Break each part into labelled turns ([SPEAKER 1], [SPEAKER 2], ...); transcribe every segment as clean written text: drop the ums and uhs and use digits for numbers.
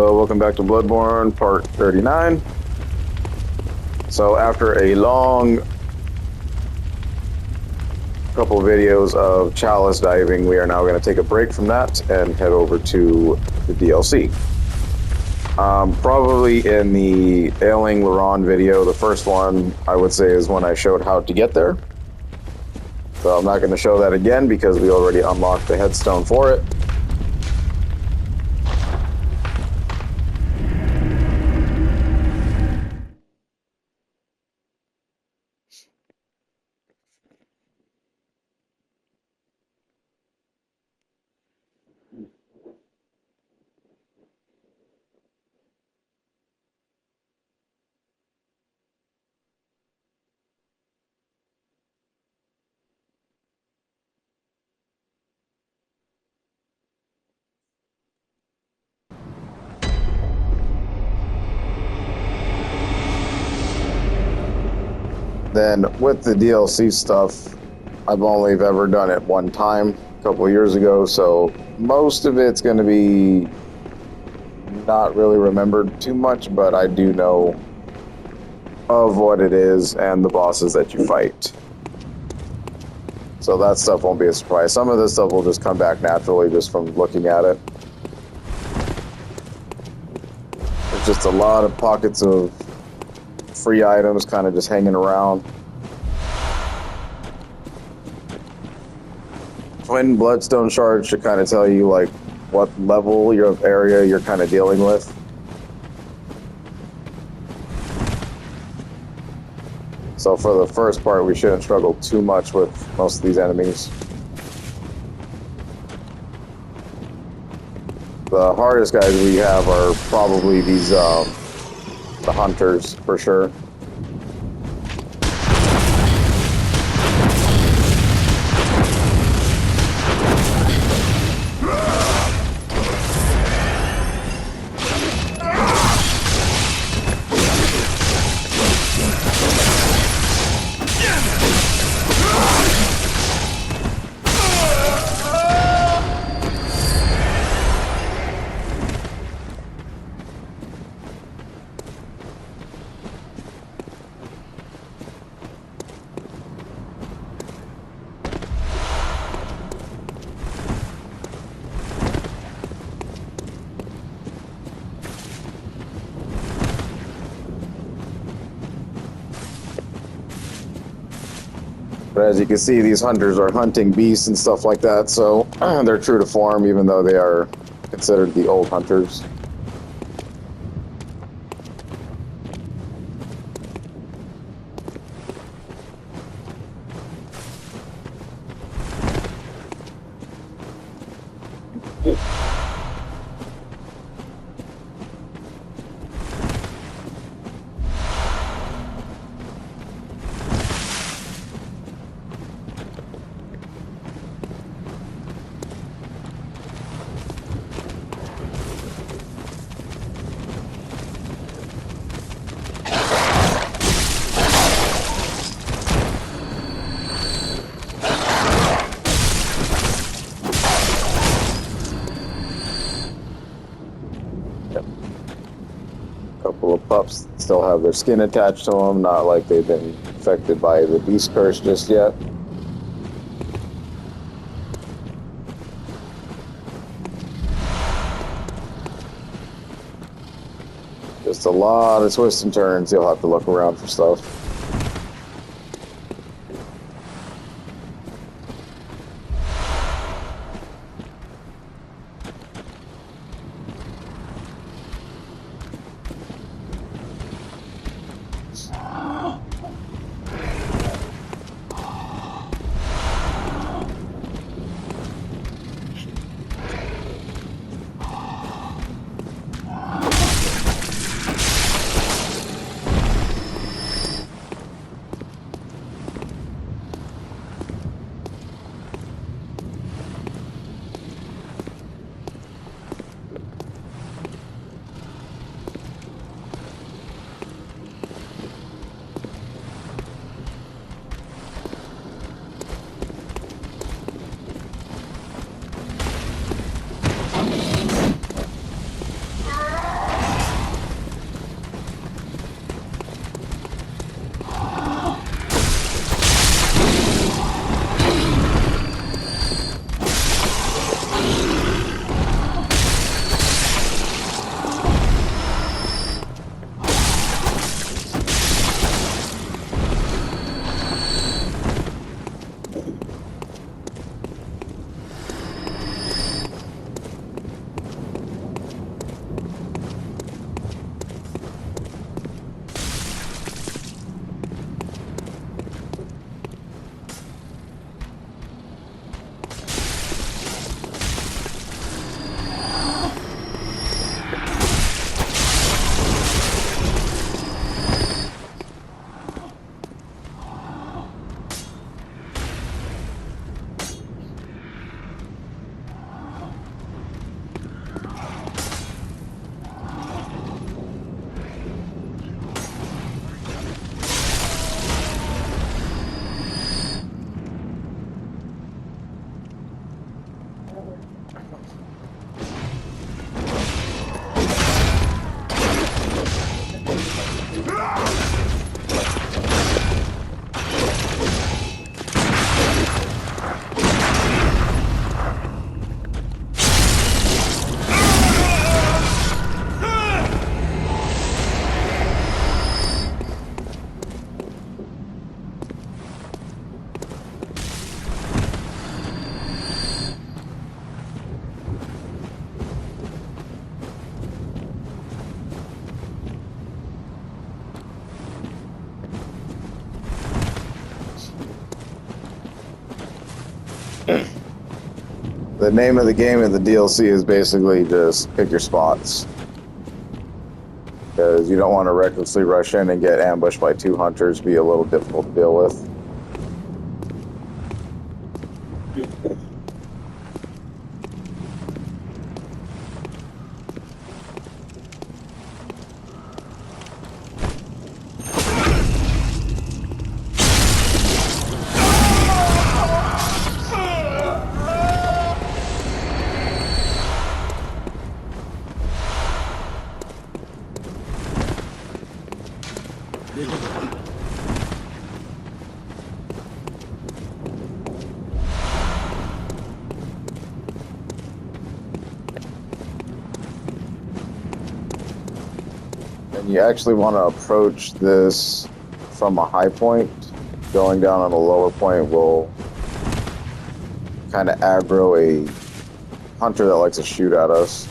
[SPEAKER 1] So welcome back to Bloodborne, part 39. So after a long couple videos of chalice diving, we are now going to take a break from that and head over to the DLC. Probably in the Ailing Laron video, the first one, I would say, is when I showed how to get there. So I'm not going to show that again because we already unlocked the headstone for it. Then with the DLC stuff, I've only ever done it one time, a couple of years ago, so most of it's going to be not really remembered too much, but I do know of what it is and the bosses that you fight. So that stuff won't be a surprise. Some of this stuff will just come back naturally just from looking at it. There's just a lot of pockets of free items kind of just hanging around. Twin bloodstone shards should kind of tell you like what level of area you're kind of dealing with. So for the first part, we shouldn't struggle too much with most of these enemies. The hardest guys we have are probably these the hunters, for sure. But as you can see, these hunters are hunting beasts and stuff like that, so they're true to form, even though they are considered the old hunters. Couple of pups still have their skin attached to them, not like they've been affected by the beast curse just yet. Just a lot of twists and turns, you'll have to look around for stuff. The name of the game in the DLC is basically just pick your spots. Because you don't want to recklessly rush in and get ambushed by 2 hunters, be a little difficult to deal with. And you actually want to approach this from a high point. Going down on a lower point will kind of aggro a hunter that likes to shoot at us.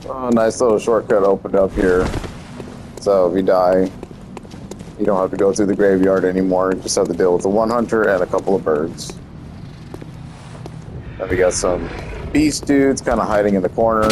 [SPEAKER 1] Oh, nice little shortcut opened up here. So if you die, you don't have to go through the graveyard anymore. You just have to deal with the 1 hunter and a couple of birds. Then we got some beast dudes kind of hiding in the corner.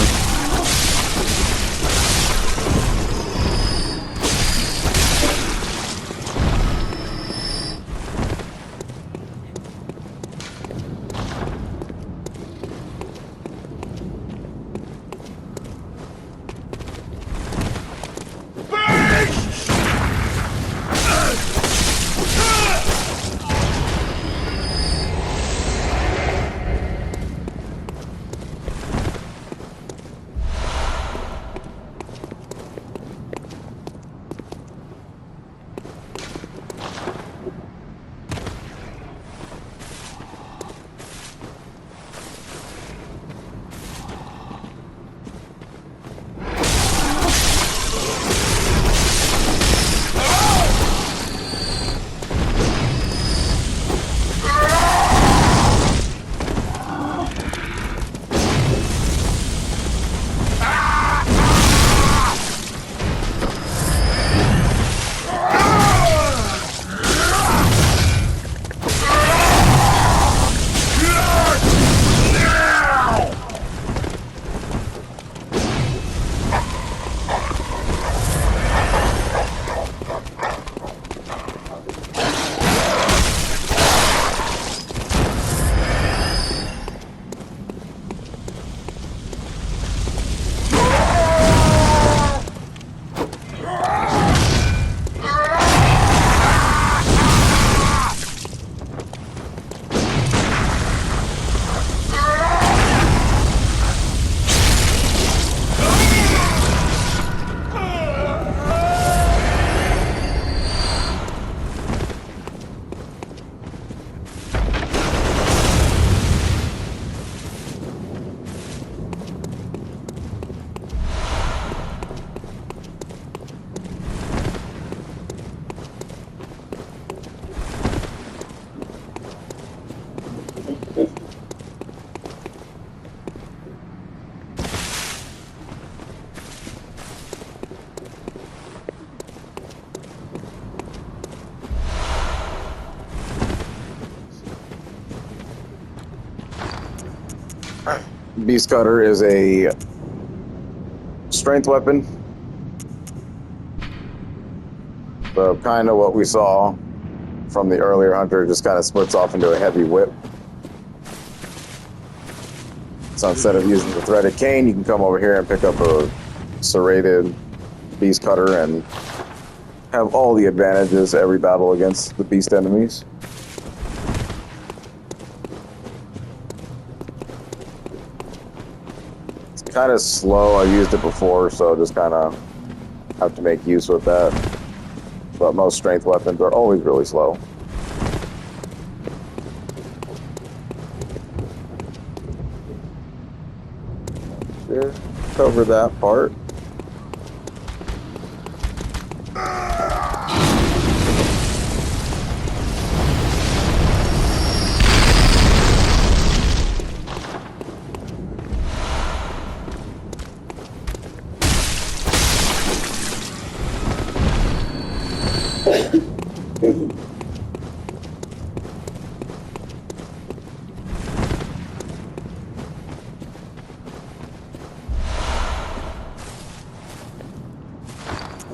[SPEAKER 1] Beast Cutter is a strength weapon. So kind of what we saw from the earlier hunter, just kind of splits off into a heavy whip. So instead of using the threaded cane, you can come over here and pick up a serrated beast cutter and have all the advantages every battle against the beast enemies. It's kind of slow. I've used it before, so just kind of have to make use with that. But most strength weapons are always really slow. Sure, cover that part.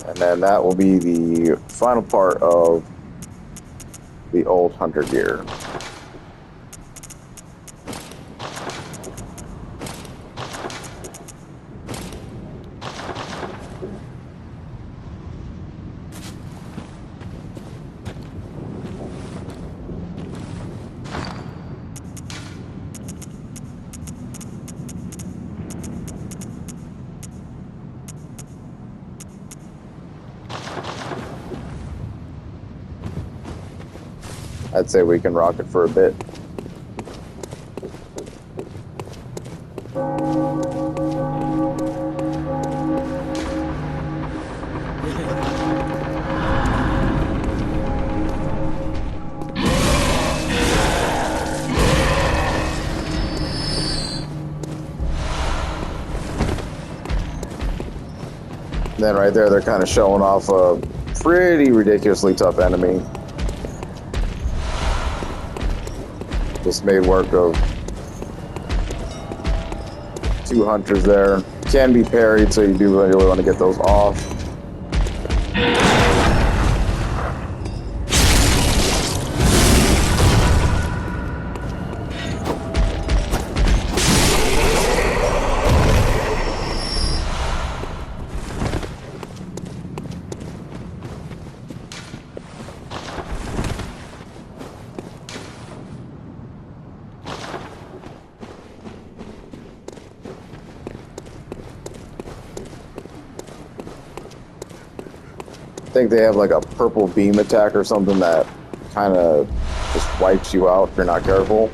[SPEAKER 1] And then that will be the final part of the old hunter gear. I'd say we can rock it for a bit. And then right there, they're kind of showing off a pretty ridiculously tough enemy. Just made work of 2 hunters there. Can be parried, so you do really want to get those off. I think they have like a purple beam attack or something that kind of just wipes you out if you're not careful.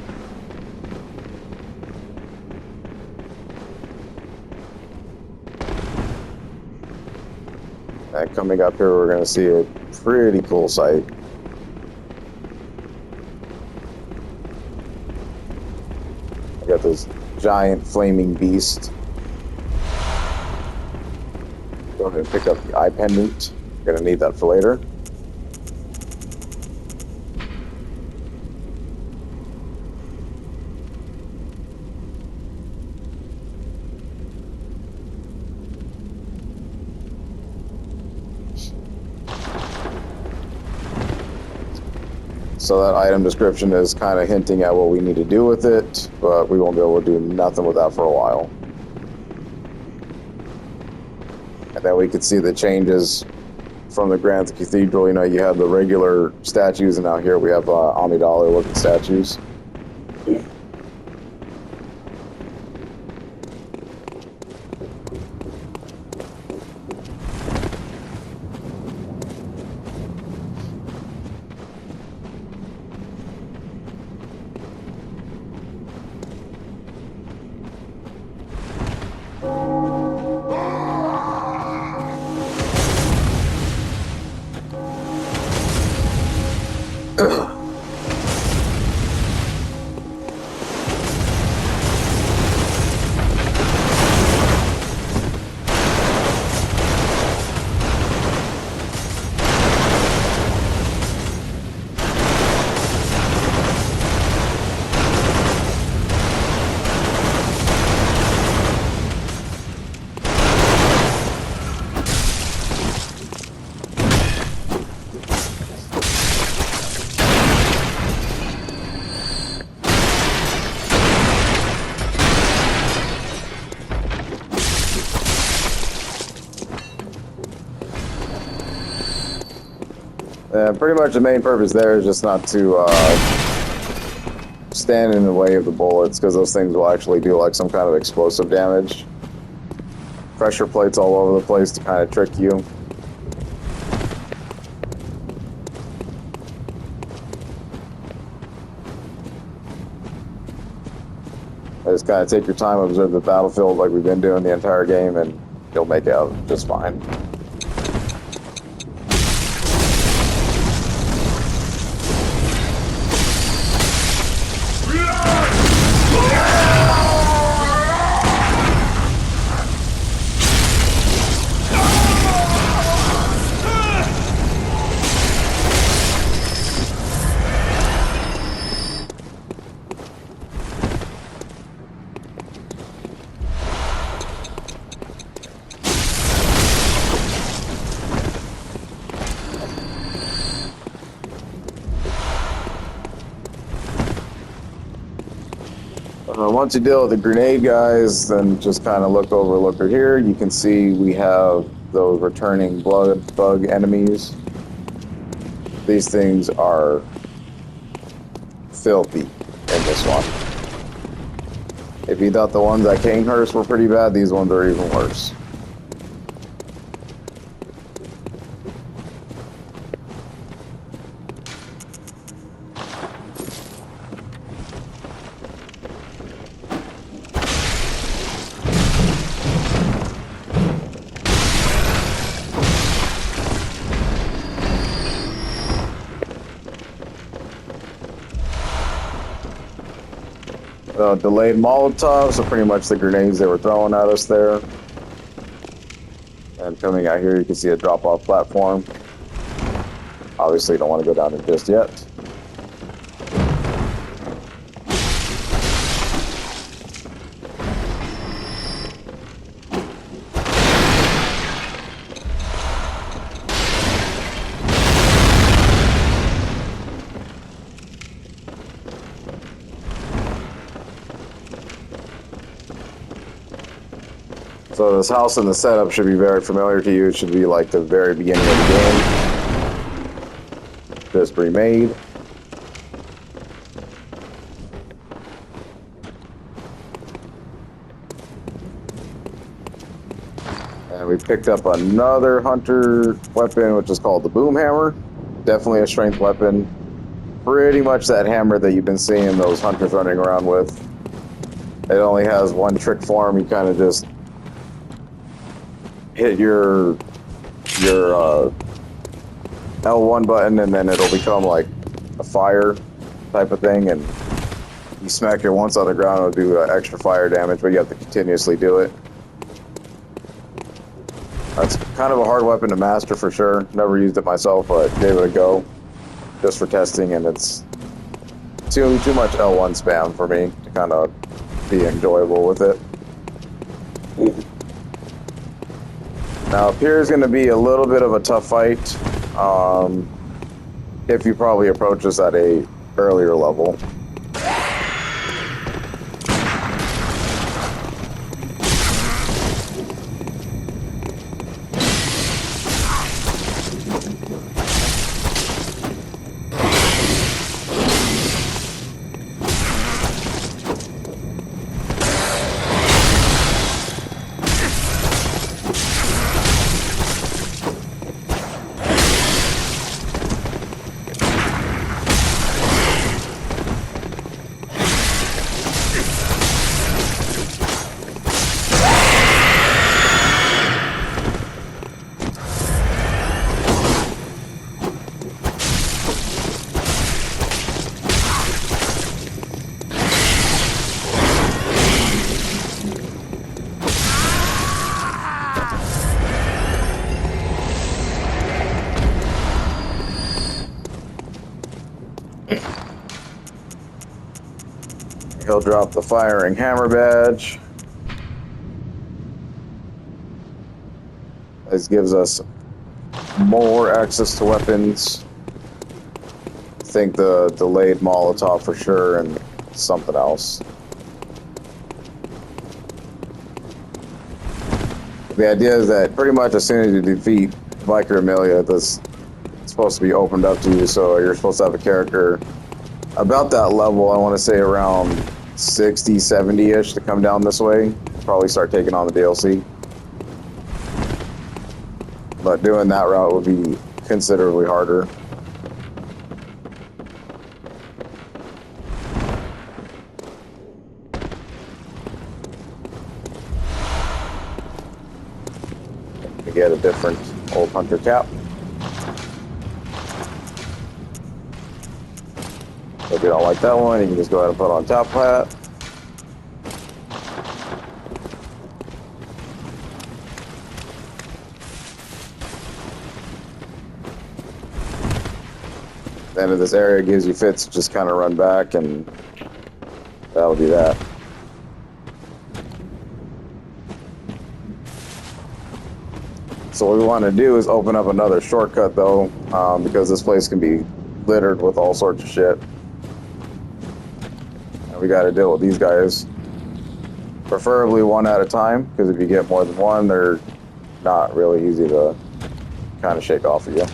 [SPEAKER 1] And coming up here, we're going to see a pretty cool sight. I got this giant flaming beast. Go ahead and pick up the eye pendant. Gonna need that for later. So that item description is kind of hinting at what we need to do with it, but we won't be able to do nothing with that for a while. And then we could see the changes from the Grand Cathedral. You know, you have the regular statues, and now here we have Amidala looking statues. Pretty much the main purpose there is just not to stand in the way of the bullets, because those things will actually do like some kind of explosive damage. Pressure plates all over the place to kind of trick you. Just kind of take your time, observe the battlefield like we've been doing the entire game, and you'll make it out just fine. Once you deal with the grenade guys, then just kind of look over here. You can see we have those returning blood bug enemies. These things are filthy in this one. If you thought the ones at Kinghurst were pretty bad, these ones are even worse. Delayed Molotovs, so pretty much the grenades they were throwing at us there. And coming out here, you can see a drop-off platform. Obviously, you don't want to go down it just yet. So this house and the setup should be very familiar to you. It should be like the very beginning of the game. Just remade. And we picked up another hunter weapon, which is called the boom hammer. Definitely a strength weapon. Pretty much that hammer that you've been seeing those hunters running around with. It only has one trick form. You kind of just hit your L1 button, and then it'll become like a fire type of thing, and you smack it once on the ground, it'll do extra fire damage, but you have to continuously do it. That's kind of a hard weapon to master for sure. Never used it myself, but gave it a go just for testing, and it's too much L1 spam for me to kind of be enjoyable with it. Now, up here is going to be a little bit of a tough fight if you probably approach this at a earlier level. He'll drop the firing hammer badge. This gives us more access to weapons. I think the delayed Molotov for sure, and something else. The idea is that pretty much as soon as you defeat Vicar Amelia, this supposed to be opened up to you, so you're supposed to have a character about that level. I want to say around 60, 70-ish to come down this way. Probably start taking on the DLC. But doing that route would be considerably harder. You get a different old hunter cap. If you don't like that one, you can just go ahead and put on top hat. The end of this area gives you fits to just kind of run back, and that'll be that. So what we want to do is open up another shortcut, though, because this place can be littered with all sorts of shit. And we got to deal with these guys. Preferably one at a time, because if you get more than one, they're not really easy to kind of shake off of you.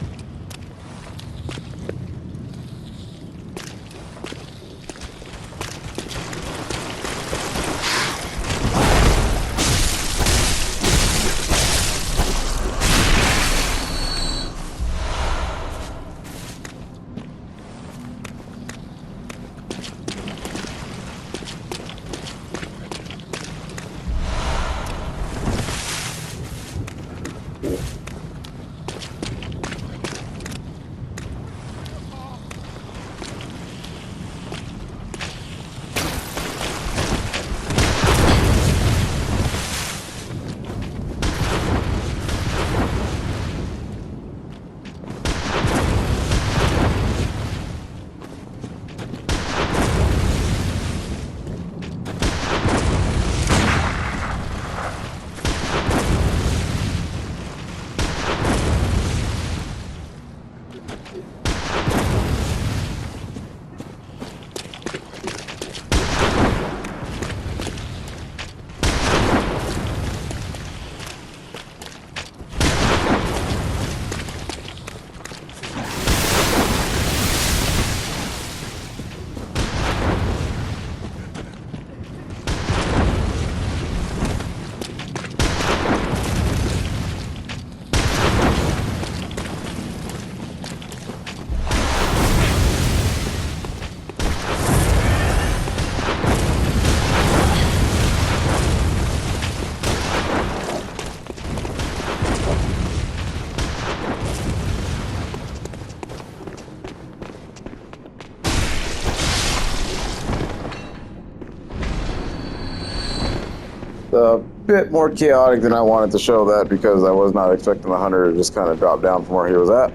[SPEAKER 1] A bit more chaotic than I wanted to show that, because I was not expecting the hunter to just kind of drop down from where he was at.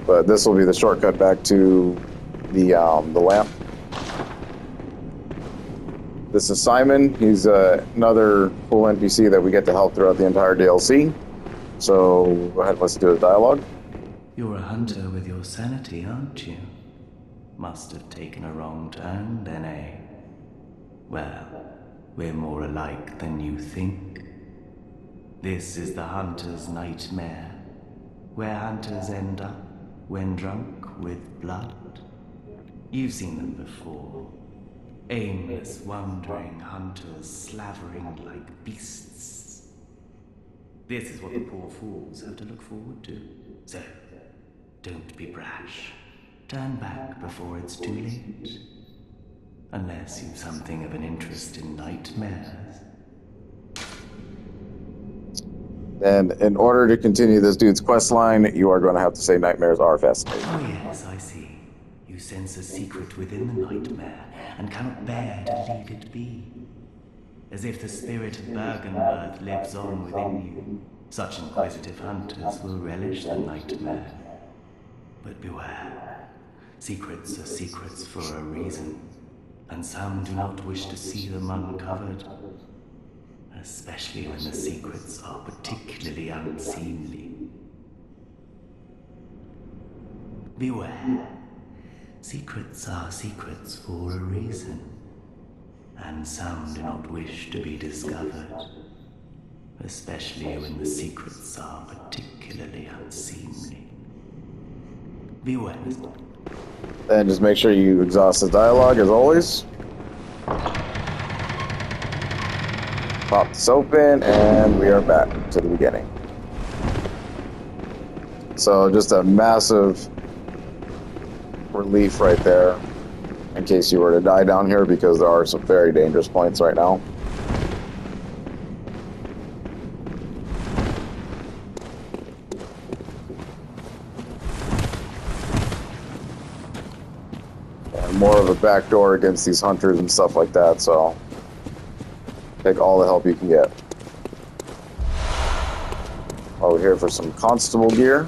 [SPEAKER 1] But this will be the shortcut back to the lamp. This is Simon. He's another cool NPC that we get to help throughout the entire DLC. So go ahead and listen to his dialogue.
[SPEAKER 2] You're a hunter with your sanity, aren't you? Must have taken a wrong turn then, eh? Well, we're more alike than you think. This is the hunter's nightmare, where hunters end up when drunk with blood. You've seen them before. Aimless, wandering hunters slavering like beasts. This is what the poor fools have to look forward to. So, don't be brash. Turn back before it's too late. Unless you've something of an interest in nightmares.
[SPEAKER 1] And in order to continue this dude's quest line, you are going to have to say nightmares are fascinating.
[SPEAKER 2] Oh yes, I see. You sense a secret within the nightmare, and cannot bear to leave it be. As if the spirit of Bergenworth lives on within you, such inquisitive hunters will relish the nightmare. But beware, secrets are secrets for a reason, and some do not wish to see them uncovered, especially when the secrets are particularly unseemly. Beware, secrets are secrets for a reason, and some do not wish to be discovered, especially when the secrets are particularly unseemly. Be well.
[SPEAKER 1] Then just make sure you exhaust the dialogue as always. Pop this open, and we are back to the beginning. So just a massive relief right there in case you were to die down here, because there are some very dangerous points right now. And more of a backdoor against these hunters and stuff like that, so take all the help you can get. Over here for some constable gear.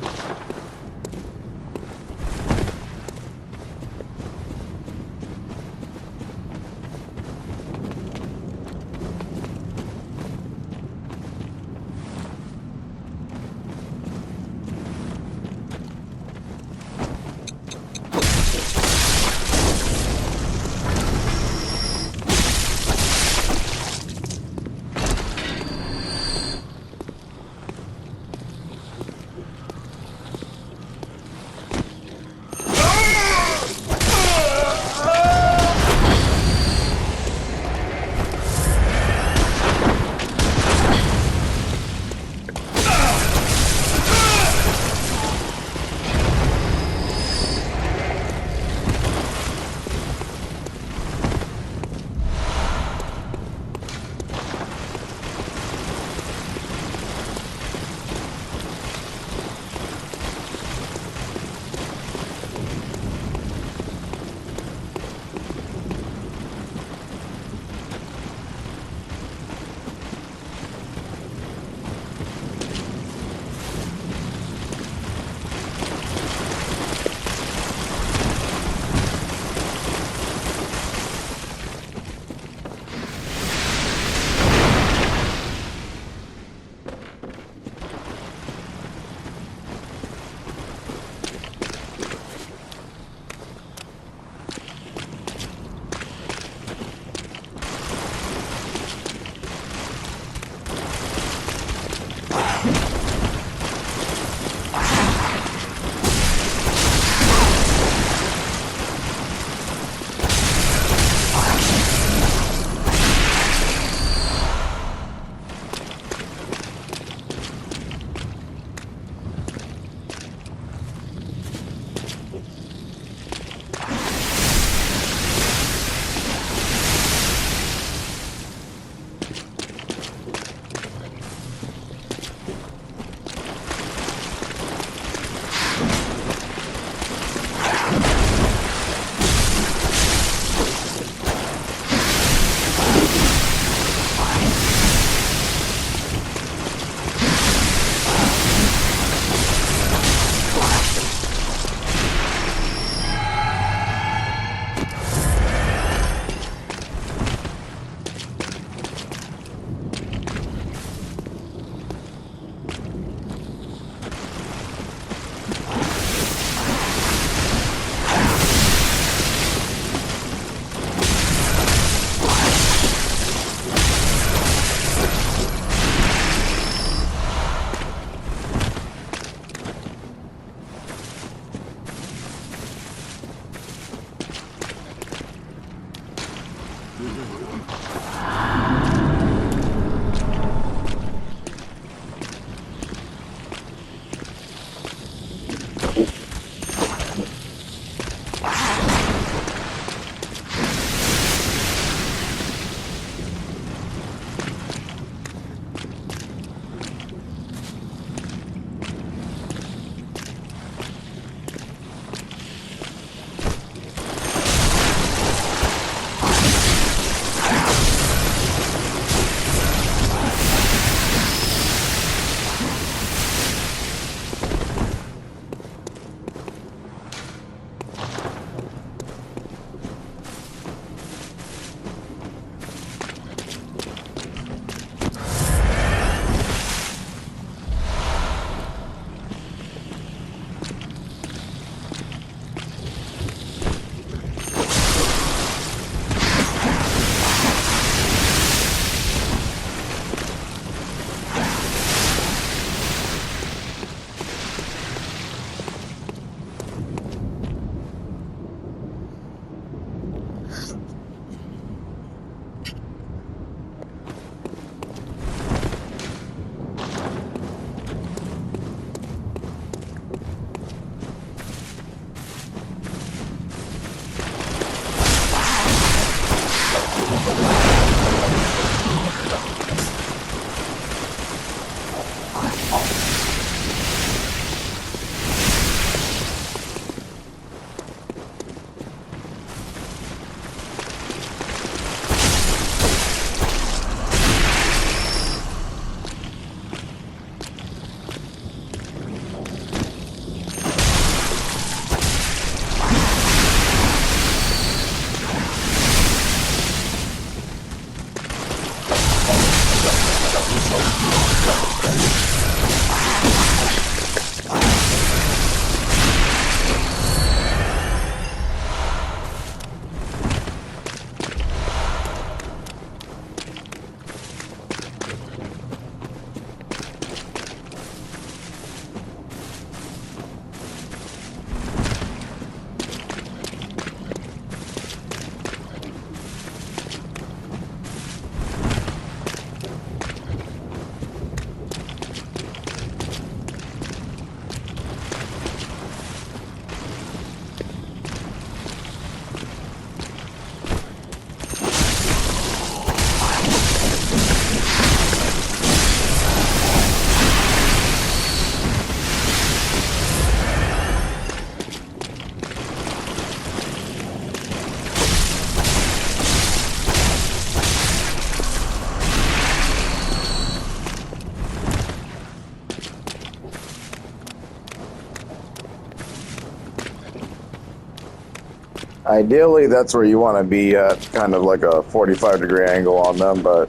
[SPEAKER 1] Ideally, that's where you want to be at, kind of like a 45-degree angle on them, but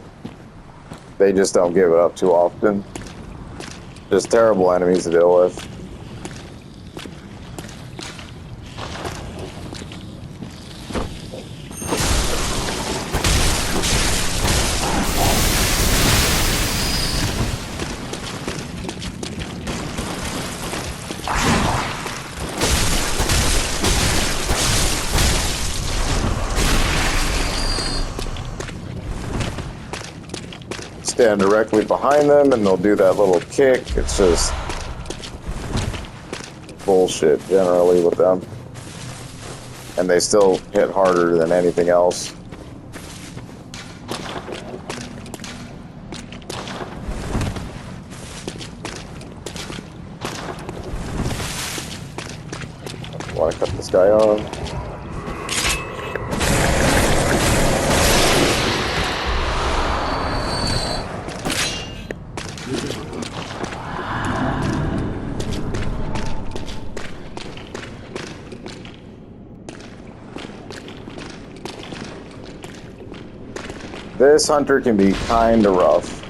[SPEAKER 1] they just don't give it up too often. Just terrible enemies to deal with. Stand directly behind them and they'll do that little kick. It's just bullshit generally with them. And they still hit harder than anything else. Want to cut this guy off? This hunter can be kinda rough.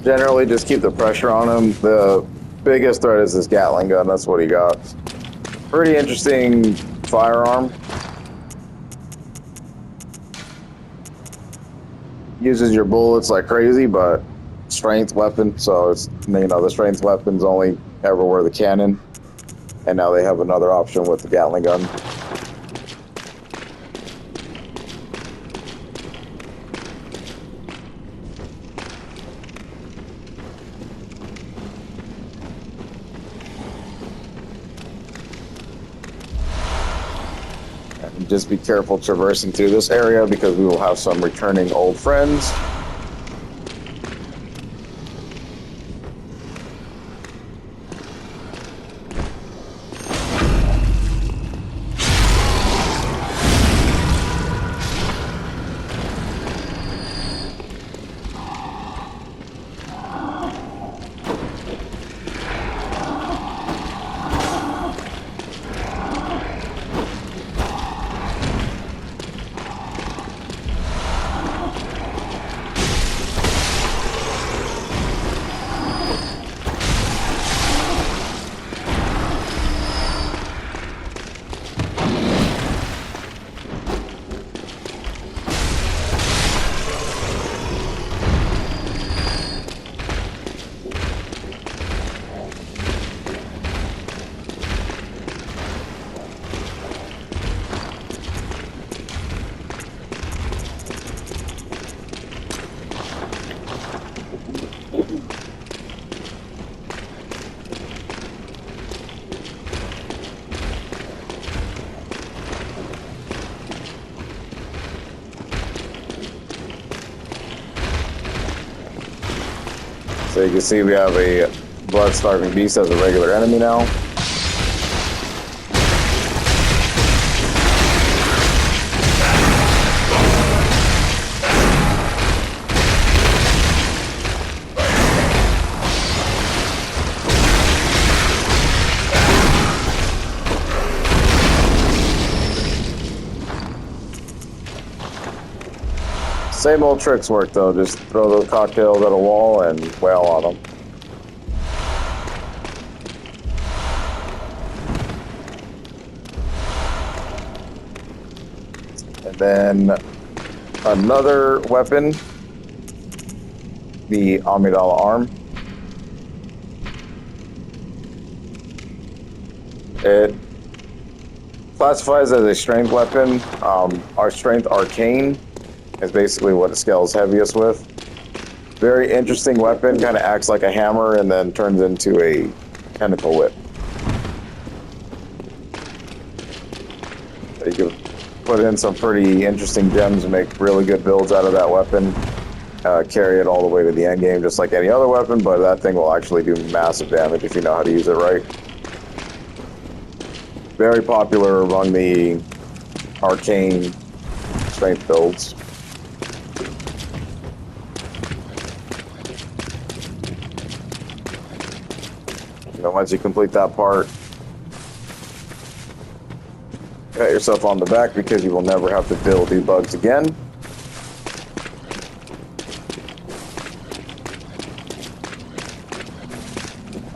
[SPEAKER 1] Generally, just keep the pressure on him. The biggest threat is this Gatling gun. That's what he got. Pretty interesting firearm. Uses your bullets like crazy, but strength weapon. So it's, you know, the strength weapons only ever were the cannon, and now they have another option with the Gatling gun. Just be careful traversing through this area because we will have some returning old friends. So you can see we have a blood-starving beast as a regular enemy now. Same old tricks work though, just throw those cocktails at a wall and wail on them. And then another weapon, the Amidala arm. It classifies as a strength weapon. Our strength arcane is basically what it scales heaviest with. Very interesting weapon, kind of acts like a hammer and then turns into a tentacle whip. You can put in some pretty interesting gems and make really good builds out of that weapon. Carry it all the way to the end game, just like any other weapon, but that thing will actually do massive damage if you know how to use it right. Very popular among the arcane strength builds. You know, once you complete that part, pat yourself on the back because you will never have to build these bugs again.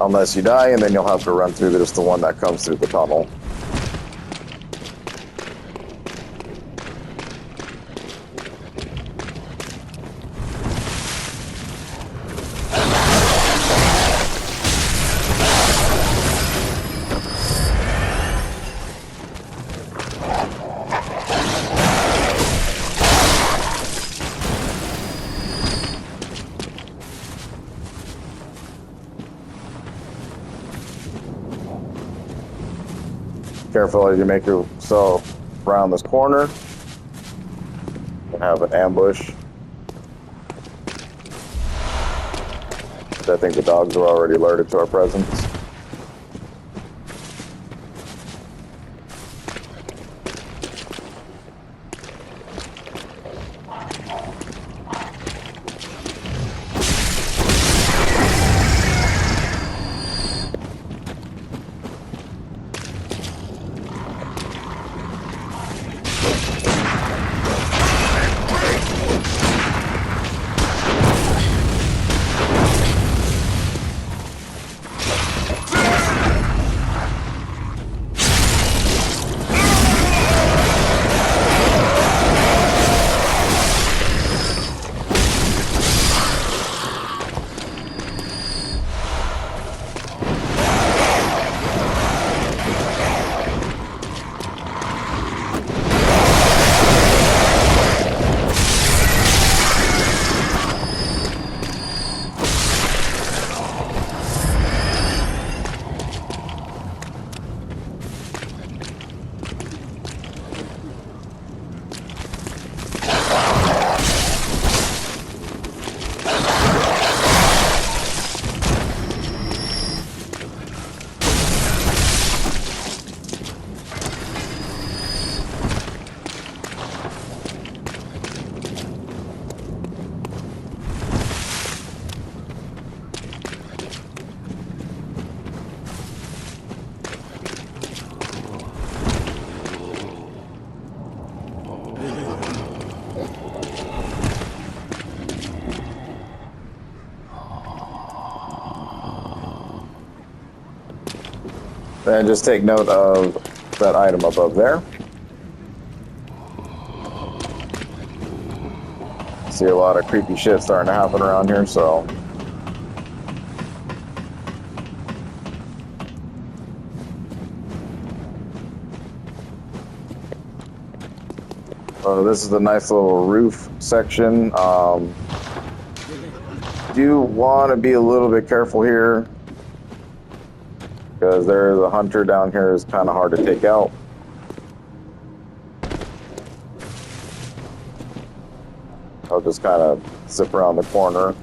[SPEAKER 1] Unless you die, and then you'll have to run through just the one that comes through the tunnel. Careful as you make yourself around this corner. You have an ambush. I think the dogs are already alerted to our presence. And just take note of that item above there. See a lot of creepy shit starting to happen around here, so. This is a nice little roof section. Do want to be a little bit careful here, because there is a hunter down here is kind of hard to take out. I'll just kind of zip around the corner.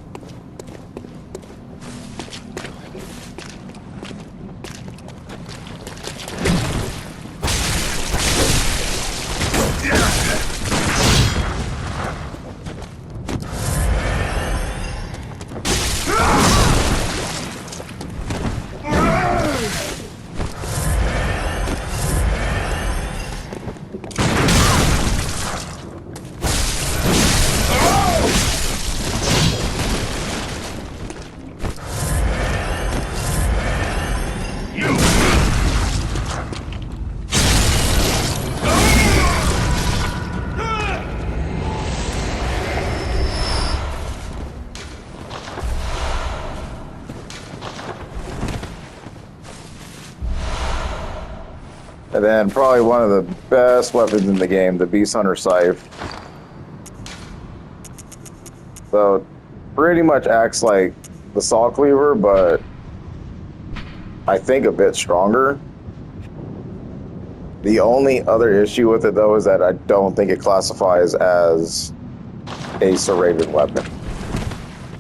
[SPEAKER 1] And then probably one of the best weapons in the game, the Beast Hunter Scythe. So pretty much acts like the Saw Cleaver, but I think a bit stronger. The only other issue with it, though, is that I don't think it classifies as a serrated weapon.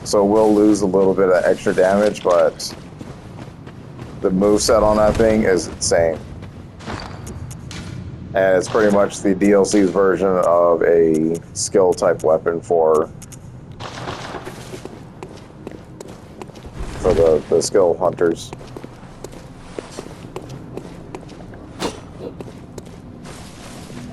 [SPEAKER 1] So we'll lose a little bit of extra damage, but the moveset on that thing is insane. And it's pretty much the DLC's version of a skill-type weapon for the skill hunters.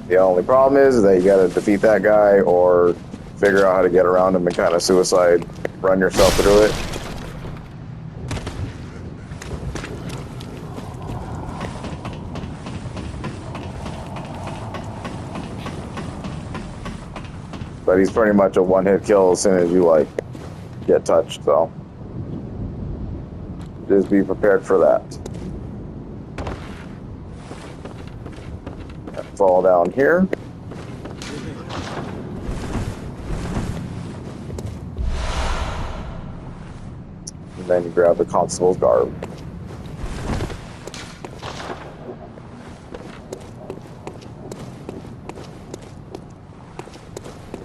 [SPEAKER 1] The only problem is that you gotta defeat that guy or figure out how to get around him and kind of suicide run yourself through it. But he's pretty much a one-hit kill as soon as you, like, get touched, so just be prepared for that. Fall down here. And then you grab the constable's garb.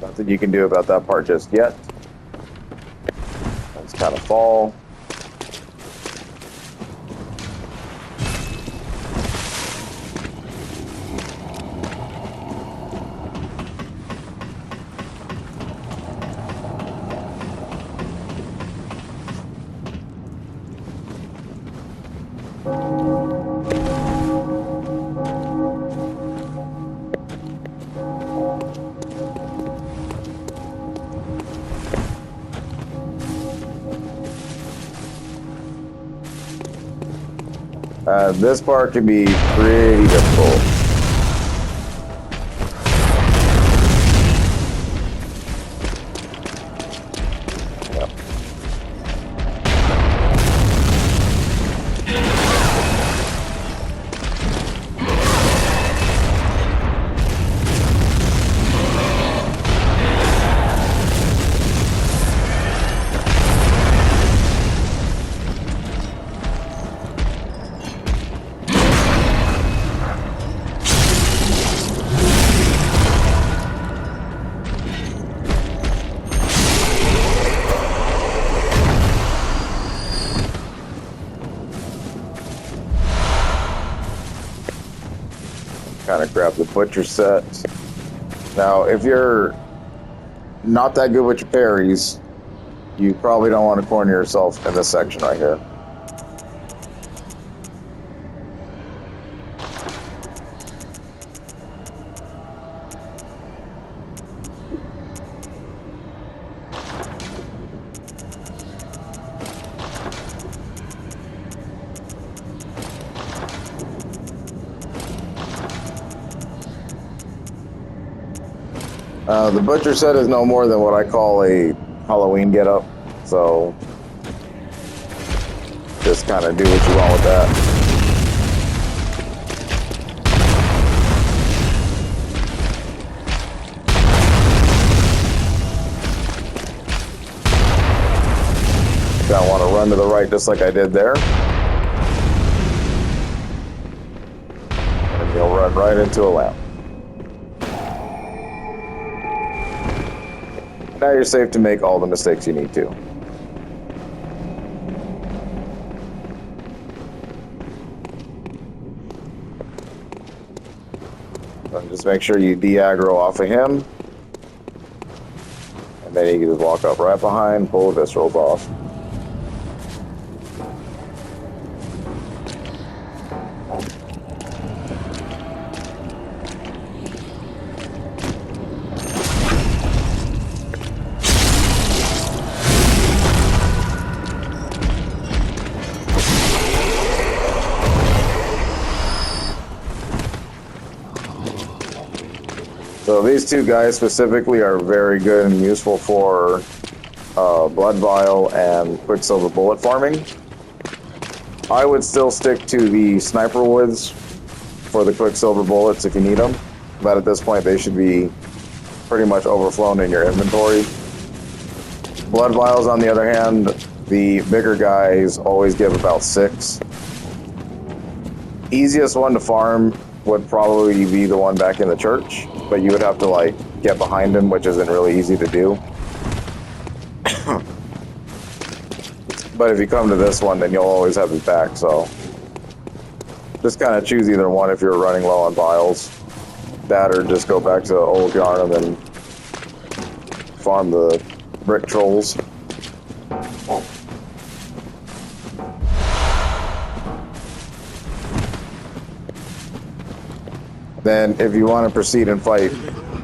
[SPEAKER 1] Nothing you can do about that part just yet. Let's kind of fall. This part can be pretty difficult. Kind of grab the butcher set. Now, if you're not that good with your parries, you probably don't want to corner yourself in this section right here. The butcher set is no more than what I call a Halloween getup, so just kind of do what you want with that. Gonna want to run to the right just like I did there. And you'll run right into a lamp. Now you're safe to make all the mistakes you need to. So just make sure you de-aggro off of him. And then you can just walk up right behind, pull the viscerals off. So these two guys specifically are very good and useful for blood vial and quicksilver bullet farming. I would still stick to the sniper woods for the quicksilver bullets if you need them, but at this point they should be pretty much overflown in your inventory. Blood vials, on the other hand, the bigger guys always give about 6. Easiest one to farm would probably be the one back in the church, but you would have to like get behind him, which isn't really easy to do. But if you come to this one, then you'll always have his back, so just kind of choose either one if you're running low on vials. That or just go back to Old Yarnum and farm the brick trolls. Then if you want to proceed and fight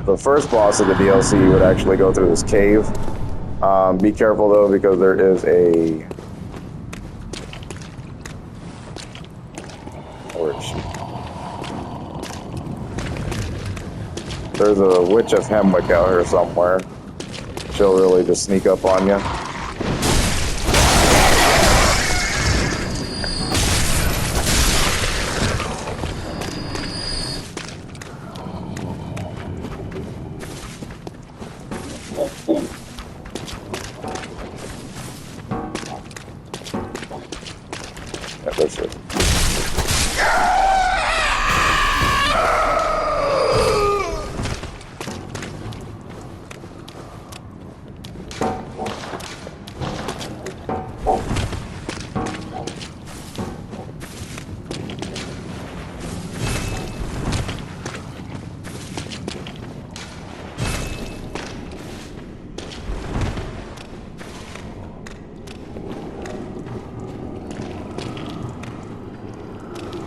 [SPEAKER 1] the first boss of the DLC, you would actually go through this cave. Be careful though, because there is a... There's a Witch of Hemwick out here somewhere. She'll really just sneak up on you. Yeah, that's it.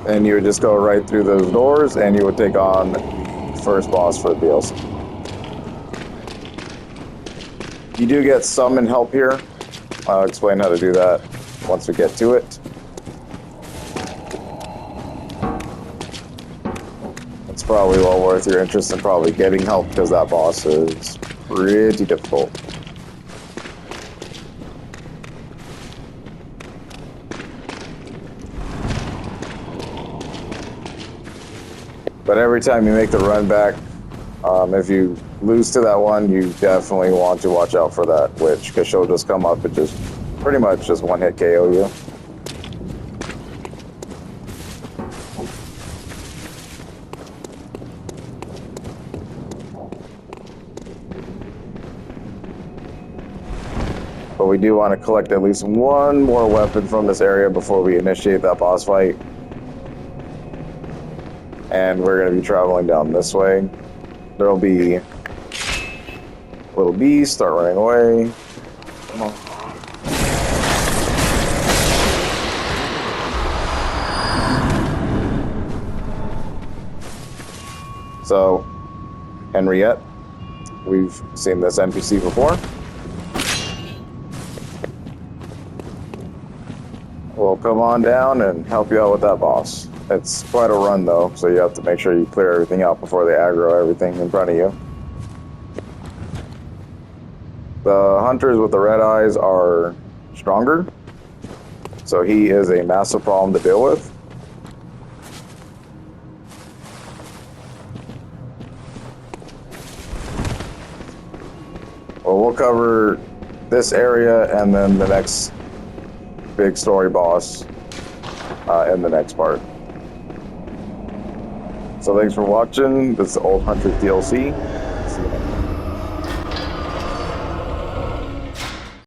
[SPEAKER 1] And you would just go right through those doors, and you would take on the first boss for the DLC. You do get summon help here. I'll explain how to do that once we get to it. It's probably well worth your interest in probably getting help, because that boss is pretty difficult. But every time you make the run back, if you lose to that one, you definitely want to watch out for that witch, because she'll just come up and just pretty much just one-hit KO you. But we do want to collect at least one more weapon from this area before we initiate that boss fight. And we're going to be traveling down this way. There'll be little bees start running away. Come on. So, Henriette, we've seen this NPC before. We'll come on down and help you out with that boss. It's quite a run though, so you have to make sure you clear everything out before they aggro everything in front of you. The hunters with the red eyes are stronger, so he is a massive problem to deal with. Well, we'll cover this area and then the next big story boss in the next part. So thanks for watching. This is Old Hunters DLC.